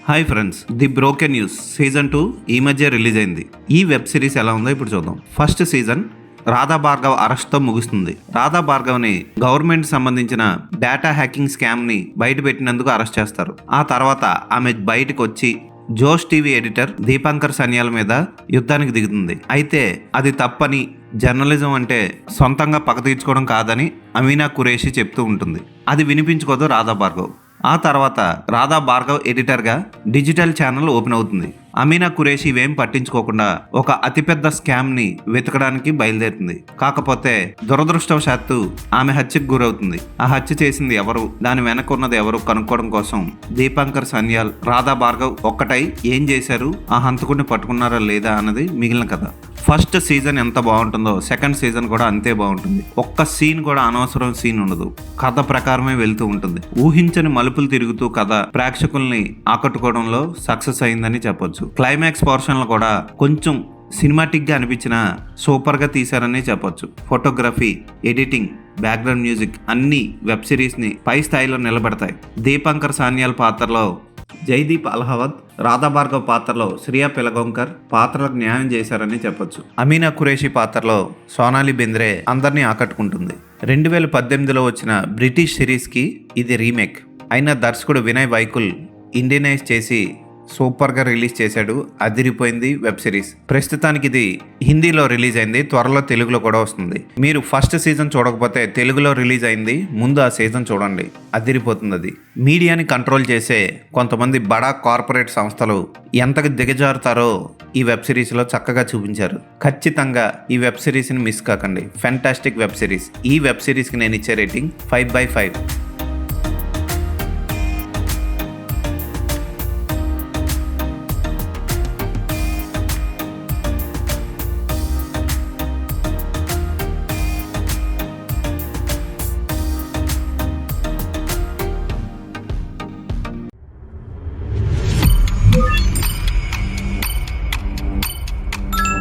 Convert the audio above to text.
Hi friends, the broken news season 2 ఈ మధ్య release అయింది. ఈ వెబ్ సిరీస్ ఎలా ఉందో ఇప్పుడు చూద్దాం. ఫస్ట్ సీజన్ రాధా భార్గవ్ అరెస్ట్తో ముగుస్తుంది. రాధా భార్గవ్ని గవర్నమెంట్ సంబంధించిన డేటా హ్యాకింగ్ స్కామ్ని బయటపెట్టినందుకు అరెస్ట్ చేస్తారు. ఆ తర్వాత ఆమె బయటకు వచ్చి జోష్ టీవీ ఎడిటర్ దీపాంకర్ సన్యాల్ మీద యుద్ధానికి దిగుతుంది. అయితే అది తప్పని, జర్నలిజం అంటే సొంతంగా పగ తీర్చుకోవడం కాదని అమీనా ఖురేషి చెప్తూ ఉంటుంది. అది వినిపించుకోదు రాధా భార్గవ్. ఆ తర్వాత రాధా భార్గవ్ ఎడిటర్గా డిజిటల్ ఛానల్ ఓపెన్ అవుతుంది. అమీనా ఖురేషి ఇవేం పట్టించుకోకుండా ఒక అతిపెద్ద స్కామ్ని వెతకడానికి బయలుదేరుతుంది. కాకపోతే దురదృష్టవశాత్తు ఆమె హత్యకు గురవుతుంది. ఆ హత్య చేసింది ఎవరు, దాని వెనక ఉన్నది ఎవరు కనుక్కోవడం కోసం దీపాంకర్ సన్యాల్, రాధా భార్గవ్ ఒక్కటై ఏం చేశారు, ఆ హంతకుడిని పట్టుకున్నారా లేదా అన్నది మిగిలిన కథ. ఫస్ట్ సీజన్ ఎంత బాగుంటుందో సెకండ్ సీజన్ కూడా అంతే బాగుంటుంది. ఒక్క సీన్ కూడా అనవసరం సీన్ ఉండదు. కథ ప్రకారమే వెళ్తూ ఉంటుంది. ఊహించని మలుపులు తిరుగుతూ కథ ప్రేక్షకుల్ని ఆకట్టుకోవడంలో సక్సెస్ అయిందని చెప్పొచ్చు. క్లైమాక్స్ పోర్షన్లు కూడా కొంచెం సినిమాటిక్ గా అనిపించిన సూపర్ గా తీశారని చెప్పొచ్చు. ఫోటోగ్రఫీ, ఎడిటింగ్, బ్యాక్గ్రౌండ్ మ్యూజిక్ అన్ని వెబ్ సిరీస్ ని పై స్థాయిలో నిలబెడతాయి. దీపాంకర్ సాన్యాల్ పాత్రలో జైదీప్ అల్హావత్, రాధా భార్గవ్ పాత్రలో శ్రియా పెలగోంకర్ పాత్రలకు న్యాయం చేశారని చెప్పొచ్చు. అమీనా ఖురేషి పాత్రలో సోనాలి బెంద్రే అందరినీ ఆకట్టుకుంటుంది. 2018లో వచ్చిన బ్రిటిష్ సిరీస్కి ఇది రీమేక్. అయినా దర్శకుడు వినయ్ వైకుల్ ఇండియనైజ్ చేసి సూపర్గా రిలీజ్ చేశాడు. అదిరిపోయింది వెబ్ సిరీస్. ప్రస్తుతానికి ఇది హిందీలో రిలీజ్ అయింది, త్వరలో తెలుగులో కూడా వస్తుంది. మీరు ఫస్ట్ సీజన్ చూడకపోతే తెలుగులో రిలీజ్ అయింది, ముందు ఆ సీజన్ చూడండి, అదిరిపోతుంది. అది మీడియాని కంట్రోల్ చేసే కొంతమంది బడా కార్పొరేట్ సంస్థలు ఎంతగా దిగజారుతారో ఈ వెబ్ సిరీస్లో చక్కగా చూపించారు. ఖచ్చితంగా ఈ వెబ్ సిరీస్ని మిస్ కాకండి. Fantastic web series. ఈ వెబ్ సిరీస్కి నేను ఇచ్చే రేటింగ్ 5/5.